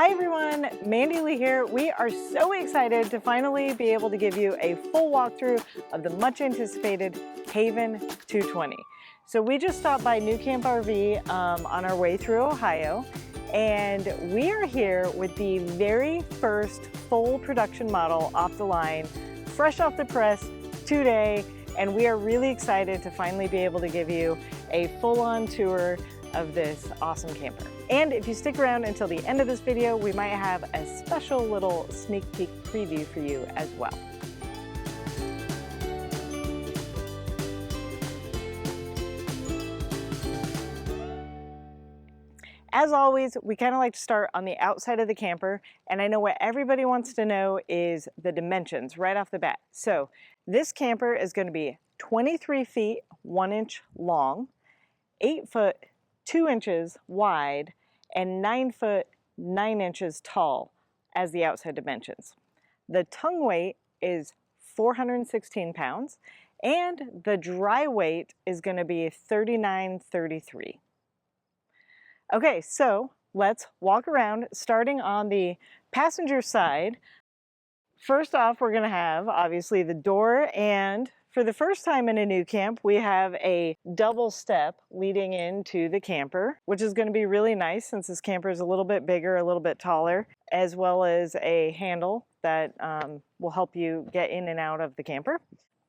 Hi everyone, Mandy Lea here. We are so excited to finally be able to give you a full walkthrough of the much anticipated Haven 220. So we just stopped by nuCamp RV on our way through Ohio, and we are here with the very first full production model off the line, fresh off the press today, and we are really excited to finally be able to give you a full-on tour of this awesome camper. And if you stick around until the end of this video, we might have a special little sneak peek preview for you as well. As always, we kind of like to start on the outside of the camper, and I know what everybody wants to know is the dimensions right off the bat. So this camper is going to be 23 feet 1 inch long, 8 foot 2 inches wide, and 9 foot 9 inches tall as the outside dimensions. The tongue weight is 416 pounds, and the dry weight is going to be 3933. Okay, so let's walk around, starting on the passenger side. First off, we're going to have obviously the door, and for the first time in a nuCamp, we have a double step leading into the camper, which is going to be really nice since this camper is a little bit bigger, a little bit taller, as well as a handle that will help you get in and out of the camper.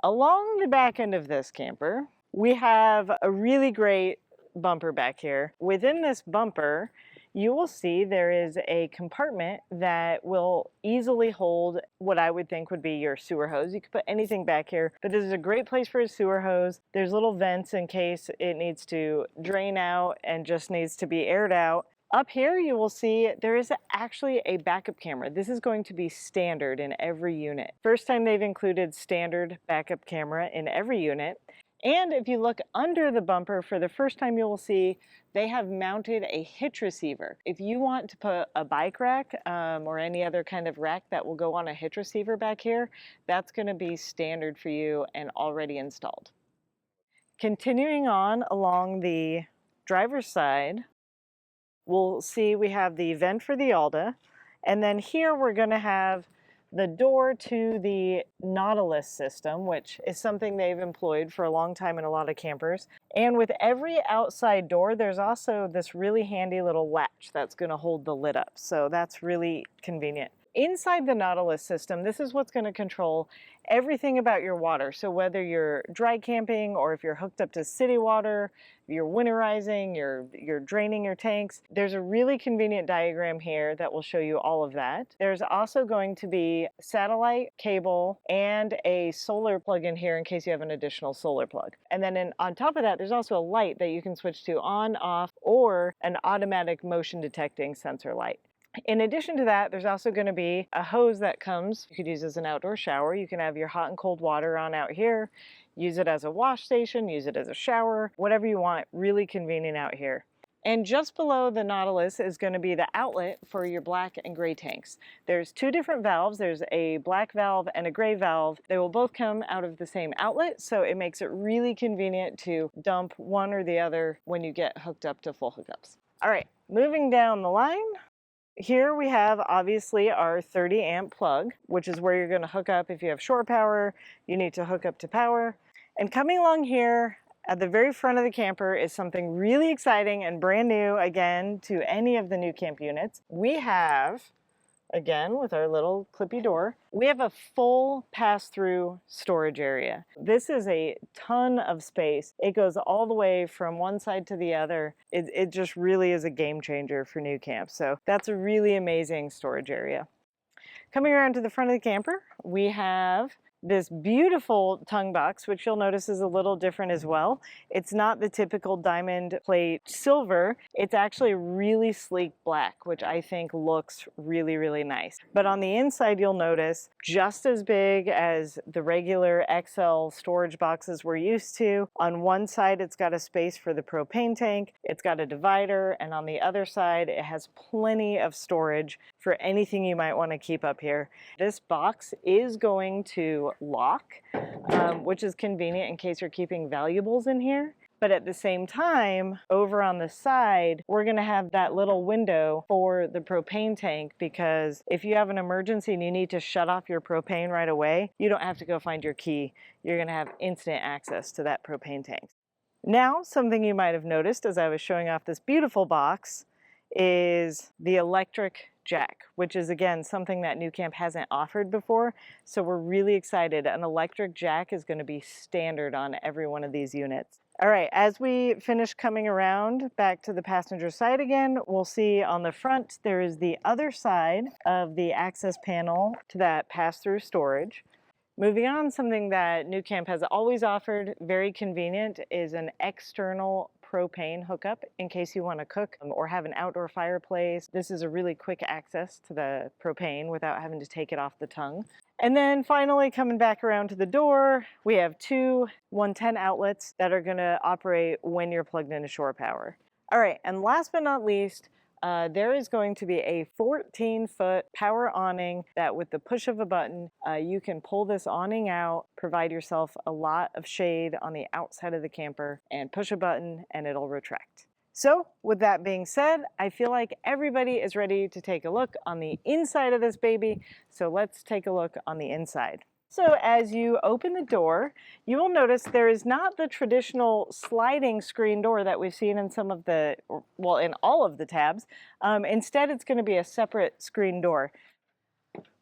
Along the back end of this camper, we have a really great bumper back here. Within this bumper, you will see there is a compartment that will easily hold what I would think would be your sewer hose. You could put anything back here, but this is a great place for a sewer hose. There's little vents in case it needs to drain out and just needs to be aired out. Up here you will see there is actually a backup camera. This is going to be standard in every unit. First time they've included standard backup camera in every unit. And if you look under the bumper, for the first time you will see they have mounted a hitch receiver. If you want to put a bike rack or any other kind of rack that will go on a hitch receiver back here, that's going to be standard for you and already installed. Continuing on along the driver's side, we'll see we have the vent for the Alda, and then here we're going to have the door to the Nautilus system, which is something they've employed for a long time in a lot of campers. And with every outside door, there's also this really handy little latch that's going to hold the lid up. So that's really convenient. Inside the Nautilus system, this is what's going to control everything about your water. So whether you're dry camping or if you're hooked up to city water, you're winterizing, you're draining your tanks, there's a really convenient diagram here that will show you all of that. There's also going to be satellite cable and a solar plug in here in case you have an additional solar plug. And then on top of that, there's also a light that you can switch to on, off, or an automatic motion detecting sensor light. In addition to that, there's also going to be a hose that comes, you could use as an outdoor shower. You can have your hot and cold water on out here, use it as a wash station, use it as a shower, whatever you want, really convenient out here. And just below the Nautilus is going to be the outlet for your black and gray tanks. There's two different valves. There's a black valve and a gray valve. They will both come out of the same outlet, so it makes it really convenient to dump one or the other when you get hooked up to full hookups. All right, moving down the line. Here we have obviously our 30 amp plug, which is where you're going to hook up if you have shore power, you need to hook up to power. And coming along here at the very front of the camper is something really exciting and brand new again to any of the nuCamp units. We have, again with our little clippy door, we have a full pass-through storage area. This is a ton of space. It goes all the way from one side to the other. It just really is a game changer for nuCamp. So that's a really amazing storage area. Coming around to the front of the camper, we have this beautiful tongue box, which you'll notice is a little different as well. It's not the typical diamond plate silver. It's actually really sleek black, which I think looks really, really nice. But on the inside, you'll notice just as big as the regular XL storage boxes we're used to. On one side, it's got a space for the propane tank. It's got a divider. And on the other side, it has plenty of storage for anything you might want to keep up here. This box is going to lock, which is convenient in case you're keeping valuables in here. But at the same time, over on the side, we're gonna have that little window for the propane tank, because if you have an emergency and you need to shut off your propane right away, you don't have to go find your key. You're gonna have instant access to that propane tank. Now, something you might have noticed as I was showing off this beautiful box is the electric jack, which is again something that nuCamp hasn't offered before. So we're really excited. An electric jack is going to be standard on every one of these units. All right, as we finish coming around back to the passenger side again, we'll see on the front there is the other side of the access panel to that pass-through storage. Moving on, something that nuCamp has always offered, very convenient, is an external propane hookup in case you want to cook or have an outdoor fireplace. This is a really quick access to the propane without having to take it off the tongue. And then finally, coming back around to the door, we have two 110 outlets that are going to operate when you're plugged into shore power. All right, and last but not least, there is going to be a 14-foot power awning that with the push of a button, you can pull this awning out, provide yourself a lot of shade on the outside of the camper, and push a button and it'll retract. So with that being said, I feel like everybody is ready to take a look on the inside of this baby. So let's take a look on the inside. So as you open the door, you will notice there is not the traditional sliding screen door that we've seen in some of the, well, in all of the tabs. Instead, it's going to be a separate screen door.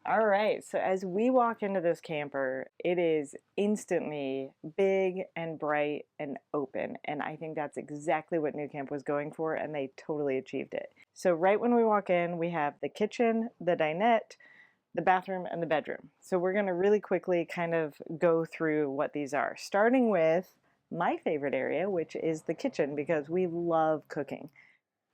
All right, so as we walk into this camper, it is instantly big and bright and open. And I think that's exactly what nuCamp was going for, and they totally achieved it. So right when we walk in, we have the kitchen, the dinette, the bathroom, and the bedroom. So we're going to really quickly kind of go through what these are, starting with my favorite area, which is the kitchen, because we love cooking.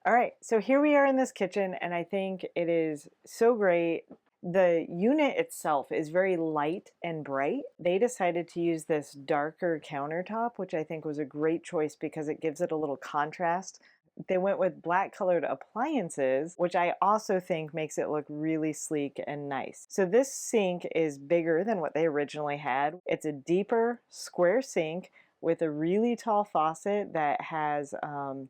All right, so here we are in this kitchen, and I think it is so great. The unit itself is very light and bright. They decided to use this darker countertop, which I think was a great choice because it gives it a little contrast. They went with black colored appliances, which I also think makes it look really sleek and nice. So this sink is bigger than what they originally had. It's a deeper square sink with a really tall faucet that has,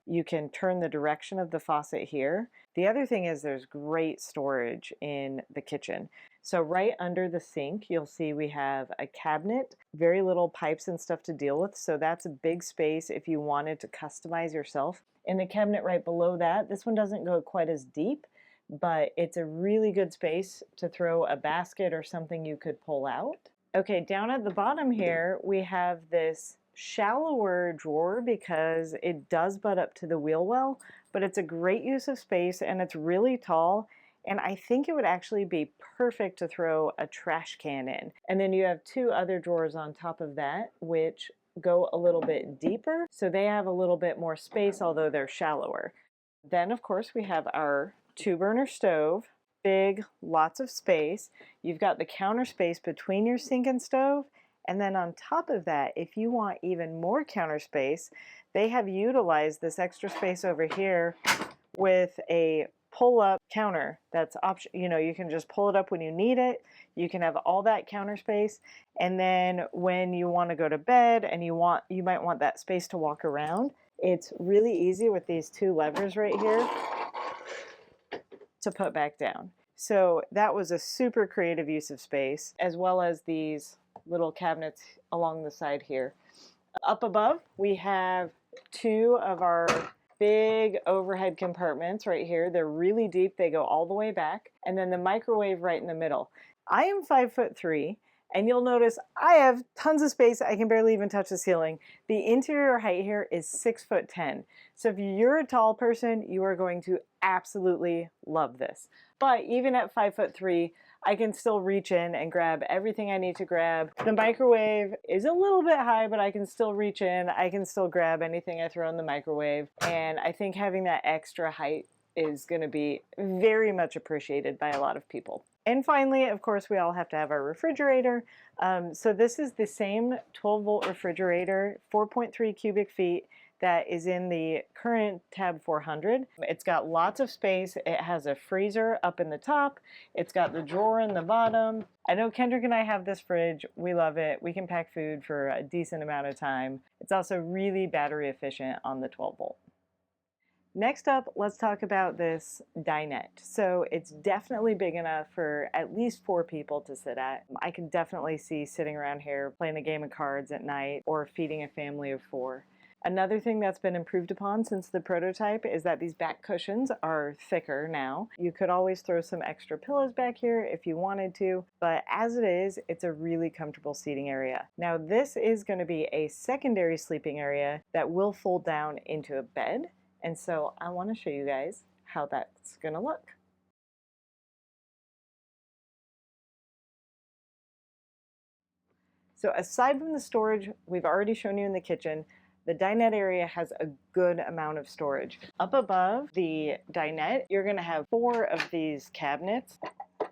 you can turn the direction of the faucet here. The other thing is there's great storage in the kitchen. So right under the sink, you'll see we have a cabinet, very little pipes and stuff to deal with. So that's a big space if you wanted to customize yourself. In the cabinet right below that, this one doesn't go quite as deep, but it's a really good space to throw a basket or something you could pull out. Okay, down at the bottom here, we have this shallower drawer because it does butt up to the wheel well, but it's a great use of space and it's really tall. And I think it would actually be perfect to throw a trash can in. And then you have two other drawers on top of that, which go a little bit deeper. So they have a little bit more space, although they're shallower. Then of course we have our 2-burner stove, big, lots of space. You've got the counter space between your sink and stove. And then on top of that, if you want even more counter space, they have utilized this extra space over here with a pull-up counter that's you can just pull it up when you need it. You can have all that counter space, and then when you want to go to bed and you might want that space to walk around, it's really easy with these two levers right here to put back down. So that was a super creative use of space, as well as these little cabinets along the side here. Up above, we have two of our big overhead compartments right here. They're really deep. They go all the way back. And then the microwave right in the middle. I am 5'3", and you'll notice I have tons of space. I can barely even touch the ceiling. The interior height here is 6'10". So if you're a tall person, you are going to absolutely love this. But even at 5'3", I can still reach in and grab everything I need to grab. The microwave is a little bit high, but I can still reach in. I can still grab anything I throw in the microwave. And I think having that extra height is going to be very much appreciated by a lot of people. And finally, of course, we all have to have our refrigerator. So this is the same 12-volt refrigerator, 4.3 cubic feet. that is in the current Tab 400. It's got lots of space. It has a freezer up in the top. It's got the drawer in the bottom. I know Kendrick and I have this fridge. We love it. We can pack food for a decent amount of time. It's also really battery efficient on the 12 volt. Next up, let's talk about this dinette. So it's definitely big enough for at least 4 people to sit at. I can definitely see sitting around here playing a game of cards at night or feeding a family of 4. Another thing that's been improved upon since the prototype is that these back cushions are thicker now. You could always throw some extra pillows back here if you wanted to, but as it is, it's a really comfortable seating area. Now this is going to be a secondary sleeping area that will fold down into a bed. And so I want to show you guys how that's going to look. So aside from the storage we've already shown you in the kitchen, the dinette area has a good amount of storage. Up above the dinette, you're going to have 4 of these cabinets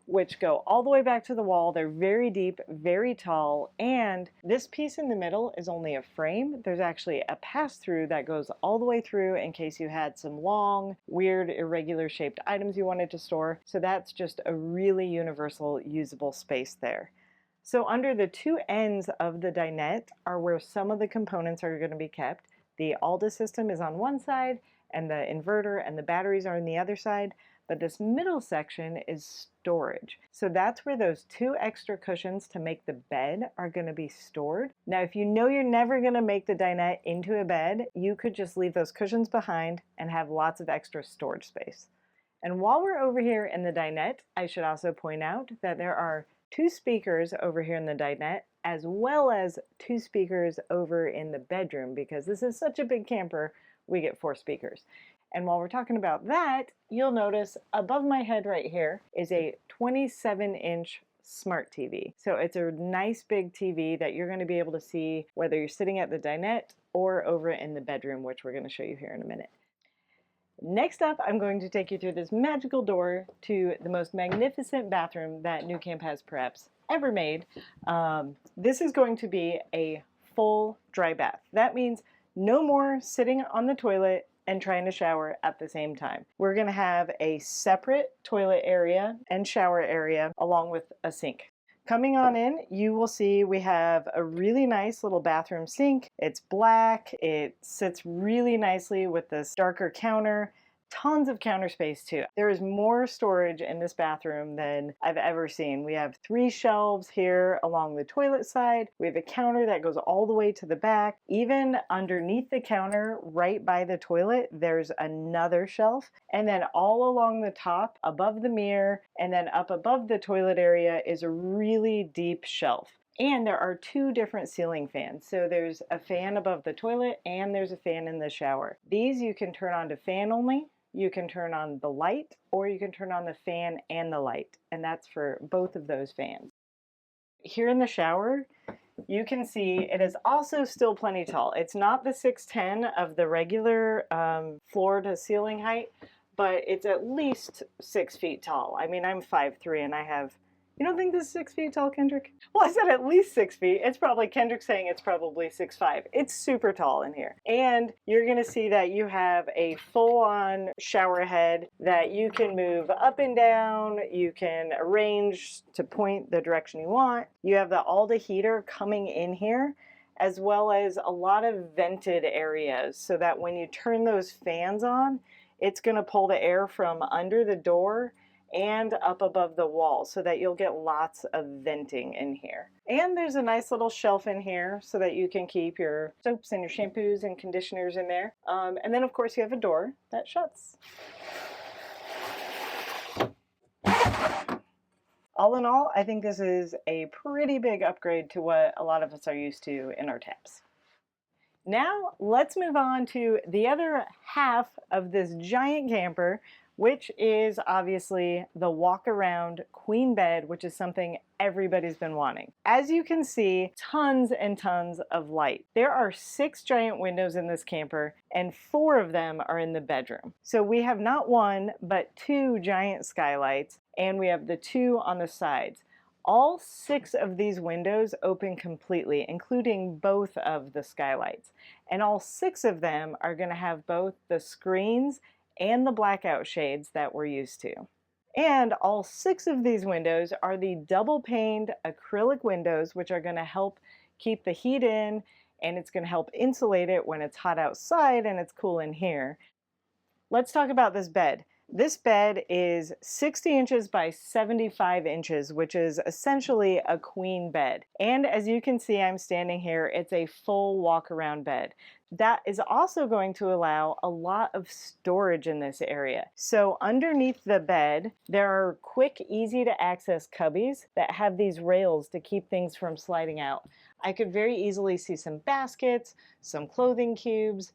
which go all the way back to the wall. They're very deep, very tall, and this piece in the middle is only a frame. There's actually a pass-through that goes all the way through in case you had some long, weird, irregular shaped items you wanted to store. So that's just a really universal, usable space there. So under the 2 ends of the dinette are where some of the components are going to be kept. The Alda system is on one side, and the inverter and the batteries are on the other side. But this middle section is storage. So that's where those 2 extra cushions to make the bed are going to be stored. Now, if you know you're never going to make the dinette into a bed, you could just leave those cushions behind and have lots of extra storage space. And while we're over here in the dinette, I should also point out that there are 2 speakers over here in the dinette, as well as 2 speakers over in the bedroom, because this is such a big camper, we get 4 speakers. And while we're talking about that, you'll notice above my head right here is a 27-inch smart TV. So it's a nice big TV that you're going to be able to see whether you're sitting at the dinette or over in the bedroom, which we're going to show you here in a minute. Next up, I'm going to take you through this magical door to the most magnificent bathroom that nuCamp has perhaps ever made. This is going to be a full dry bath. That means no more sitting on the toilet and trying to shower at the same time. We're going to have a separate toilet area and shower area along with a sink. Coming on in, you will see we have a really nice little bathroom sink. It's black. It sits really nicely with this darker counter. Tons of counter space too. There is more storage in this bathroom than I've ever seen. We have 3 shelves here along the toilet side. We have a counter that goes all the way to the back. Even underneath the counter, right by the toilet, there's another shelf. And then all along the top, above the mirror, and then up above the toilet area is a really deep shelf. And there are 2 different ceiling fans. So there's a fan above the toilet and there's a fan in the shower. These you can turn on to fan only. You can turn on the light, or you can turn on the fan and the light, and that's for both of those fans. Here in the shower, you can see it is also still plenty tall. It's not the 6'10" of the regular floor to ceiling height, but it's at least 6 feet tall. I mean, I'm 5'3" and I have... You don't think this is 6 feet tall, Kendrick? Well, I said at least 6 feet. It's probably, Kendrick's saying it's probably 6'5". It's super tall in here. And you're gonna see that you have a full-on shower head that you can move up and down. You can arrange to point the direction you want. You have the Alda heater coming in here, as well as a lot of vented areas so that when you turn those fans on, it's gonna pull the air from under the door and up above the wall so that you'll get lots of venting in here. And there's a nice little shelf in here so that you can keep your soaps and your shampoos and conditioners in there. And then of course you have a door that shuts. All in all, I think this is a pretty big upgrade to what a lot of us are used to in our taps. Now let's move on to the other half of this giant camper, which is obviously the walk-around queen bed, which is something everybody's been wanting. As you can see, tons and tons of light. There are 6 giant windows in this camper, and 4 of them are in the bedroom. So we have not 1, but 2 giant skylights, and we have the 2 on the sides. All 6 of these windows open completely, including both of the skylights. And all 6 of them are going to have both the screens and the blackout shades that we're used to. And all 6 of these windows are the double paned acrylic windows, which are going to help keep the heat in, and it's going to help insulate it when it's hot outside and it's cool in here. Let's talk about this bed. This bed is 60 inches by 75 inches, which is essentially a queen bed. And as you can see, I'm standing here, it's a full walk-around bed. That is also going to allow a lot of storage in this area. So underneath the bed, there are quick, easy to access cubbies that have these rails to keep things from sliding out. I could very easily see some baskets, some clothing cubes,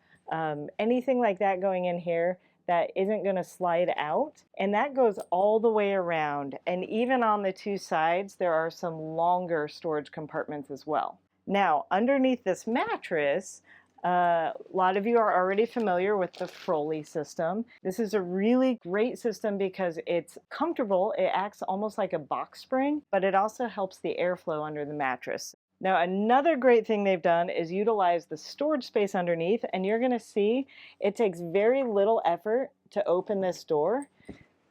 anything like that going in here that isn't going to slide out, and that goes all the way around, and even on the 2 sides there are some longer storage compartments as well. Now underneath this mattress, a lot of you are already familiar with the Froley system. This is a really great system because it's comfortable. It acts almost like a box spring, but it also helps the airflow under the mattress. Now another great thing they've done is utilize the storage space underneath, and you're going to see it takes very little effort to open this door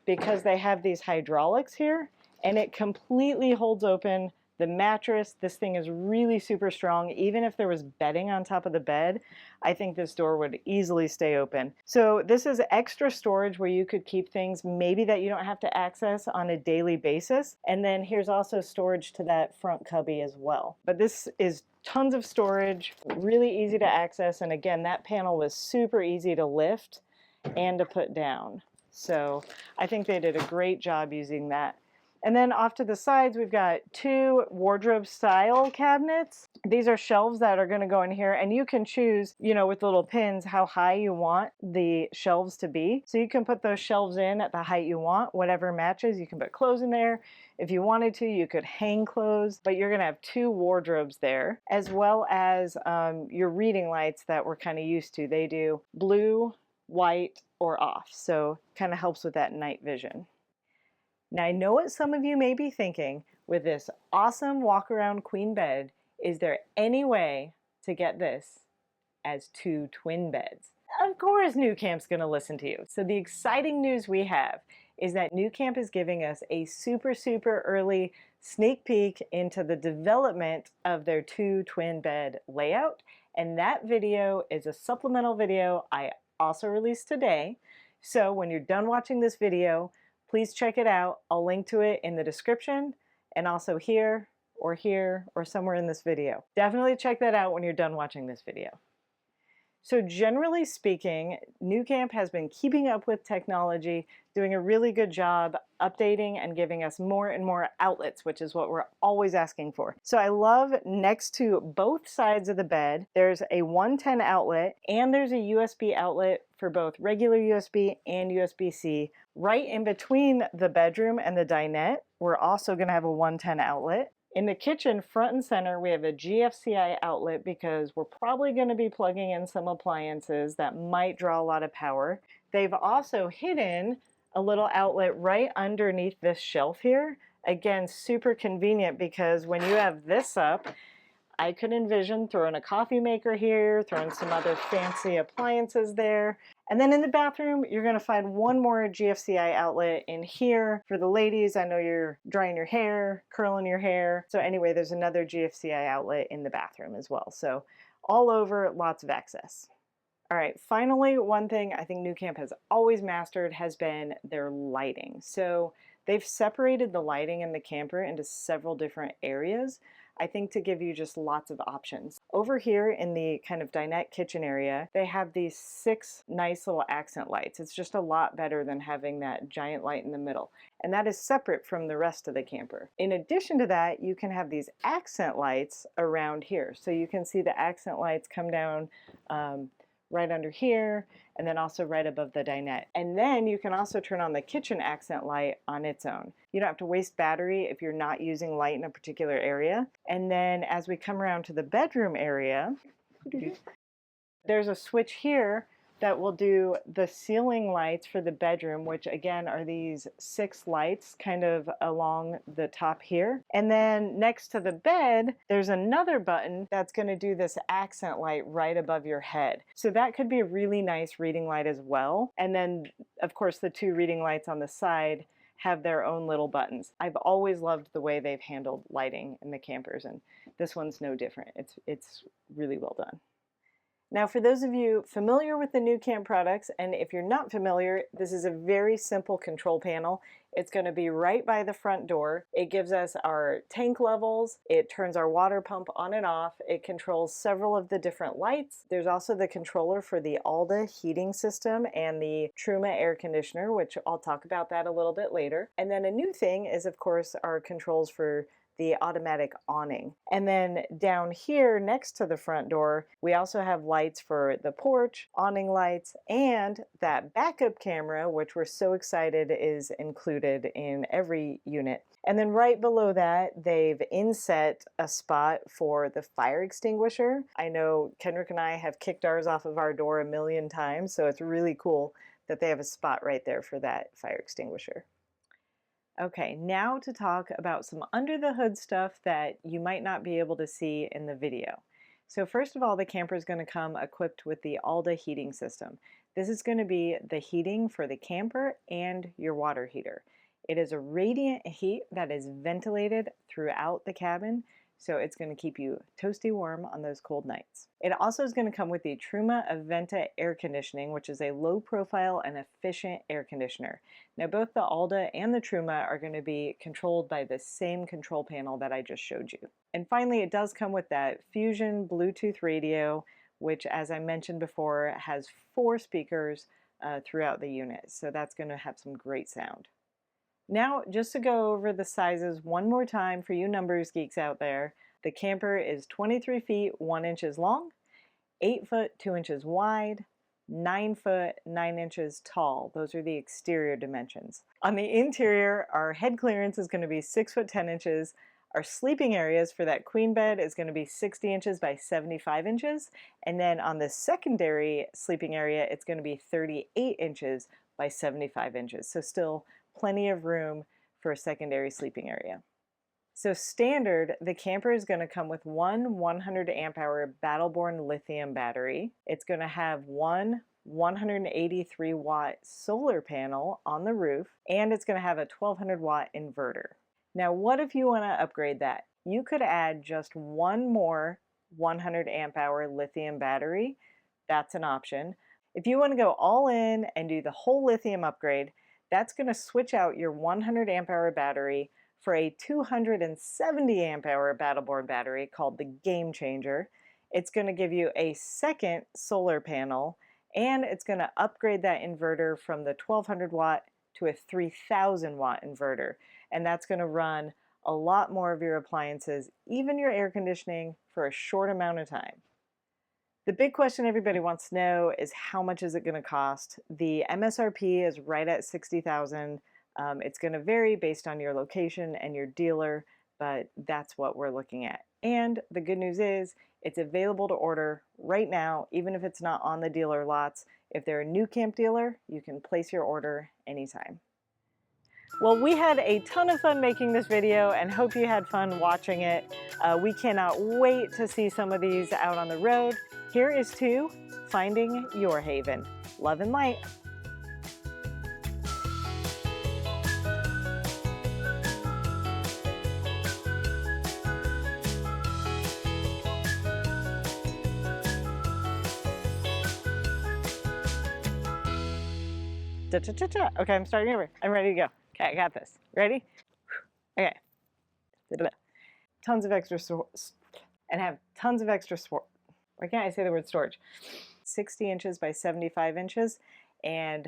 because they have these hydraulics here, and it completely holds open the mattress. This thing is really super strong. Even if there was bedding on top of the bed, I think this door would easily stay open. So this is extra storage where you could keep things maybe that you don't have to access on a daily basis. And then here's also storage to that front cubby as well. But this is tons of storage, really easy to access. And again, that panel was super easy to lift and to put down. So I think they did a great job using that. And then off to the sides, we've got 2 wardrobe style cabinets. These are shelves that are going to go in here, and you can choose, you know, with little pins how high you want the shelves to be. So you can put those shelves in at the height you want, whatever matches. You can put clothes in there. If you wanted to, you could hang clothes, but you're going to have 2 wardrobes there, as well as your reading lights that we're kind of used to. They do blue, white, or off, so kind of helps with that night vision. Now I know what some of you may be thinking, with this awesome walk-around queen bed, is there any way to get this as 2 twin beds? Of course nuCamp's going to listen to you. So the exciting news we have is that nuCamp is giving us a super early sneak peek into the development of their 2 twin bed layout, and that video is a supplemental video I also released today. So when you're done watching this video, please check it out. I'll link to it in the description and also here or somewhere in this video. Definitely check that out when you're done watching this video. So generally speaking, nuCamp has been keeping up with technology, doing a really good job updating and giving us more and more outlets, which is what we're always asking for. So I love next to both sides of the bed, there's a 110 outlet and there's a USB outlet for both regular USB and USB-C. Right in between the bedroom and the dinette, we're also going to have a 110 outlet. In the kitchen, front and center, we have a GFCI outlet because we're probably going to be plugging in some appliances that might draw a lot of power. They've also hidden a little outlet right underneath this shelf here. Again, super convenient because when you have this up, I could envision throwing a coffee maker here, throwing some other fancy appliances there. And then in the bathroom, you're going to find one more GFCI outlet in here. For the ladies, I know you're drying your hair, curling your hair. So anyway, there's another GFCI outlet in the bathroom as well. So all over, lots of access. All right, finally, one thing I think nuCamp has always mastered has been their lighting. So they've separated the lighting in the camper into several different areas, I think, to give you just lots of options. Over here in the kind of dinette kitchen area, they have these 6 nice little accent lights. It's just a lot better than having that giant light in the middle. And that is separate from the rest of the camper. In addition to that, you can have these accent lights around here. So you can see the accent lights come down right under here, and then also right above the dinette. And then you can also turn on the kitchen accent light on its own. You don't have to waste battery if you're not using light in a particular area. And then as we come around to the bedroom area, there's a switch here that will do the ceiling lights for the bedroom, which again are these 6 lights kind of along the top here. And then next to the bed, there's another button that's going to do this accent light right above your head. So that could be a really nice reading light as well. And then of course the 2 reading lights on the side have their own little buttons. I've always loved the way they've handled lighting in the campers, and this one's no different. It's really well done. Now, for those of you familiar with the nuCamp products, and if you're not familiar, this is a very simple control panel. It's going to be right by the front door. It gives us our tank levels. It turns our water pump on and off. It controls several of the different lights. There's also the controller for the Alda heating system and the Truma air conditioner, which I'll talk about that a little bit later. And then a new thing is, of course, our controls for the automatic awning. And then down here next to the front door, we also have lights for the porch, awning lights, and that backup camera, which we're so excited is included in every unit. And then right below that, they've inset a spot for the fire extinguisher. I know Kendrick and I have kicked ours off of our door a million times, so it's really cool that they have a spot right there for that fire extinguisher. Okay, now to talk about some under the hood stuff that you might not be able to see in the video. So first of all, the camper is going to come equipped with the Alda heating system. This is going to be the heating for the camper and your water heater. It is a radiant heat that is ventilated throughout the cabin, so it's going to keep you toasty warm on those cold nights. It also is going to come with the Truma Aventa air conditioning, which is a low profile and efficient air conditioner. Now both the Alda and the Truma are going to be controlled by the same control panel that I just showed you. And finally, it does come with that Fusion Bluetooth radio, which, as I mentioned before, has 4 speakers throughout the unit, so that's going to have some great sound. Now, just to go over the sizes one more time for you numbers geeks out there, the camper is 23 feet 1 inches long, 8 foot 2 inches wide, 9 foot 9 inches tall. Those are the exterior dimensions. On the interior, our head clearance is going to be 6 foot 10 inches. Our sleeping areas for that queen bed is going to be 60 inches by 75 inches. And then on the secondary sleeping area, it's going to be 38 inches by 75 inches. So still plenty of room for a secondary sleeping area. So standard, the camper is going to come with one 100 amp hour Battleborn lithium battery. It's going to have one 183 watt solar panel on the roof, and it's going to have a 1200 watt inverter. Now, what if you want to upgrade that? You could add just one more 100 amp hour lithium battery. That's an option. If you want to go all in and do the whole lithium upgrade, that's going to switch out your 100 amp hour battery for a 270 amp hour Battleborn battery called the Game Changer. It's going to give you a second solar panel, and it's going to upgrade that inverter from the 1200 watt to a 3000 watt inverter. And that's going to run a lot more of your appliances, even your air conditioning, for a short amount of time. The big question everybody wants to know is, how much is it going to cost? The MSRP is right at $60,000. It's going to vary based on your location and your dealer, but that's what we're looking at. And the good news is it's available to order right now, even if it's not on the dealer lots. If they're a nuCamp dealer, you can place your order anytime. Well, we had a ton of fun making this video and hope you had fun watching it. We cannot wait to see some of these out on the road. Here is to finding your haven. Love and light. Okay, I'm starting over. I'm ready to go. Okay, I got this. Ready? Okay. Tons of extra and have tons of extra why can't I say the word storage? 60 inches by 75 inches, and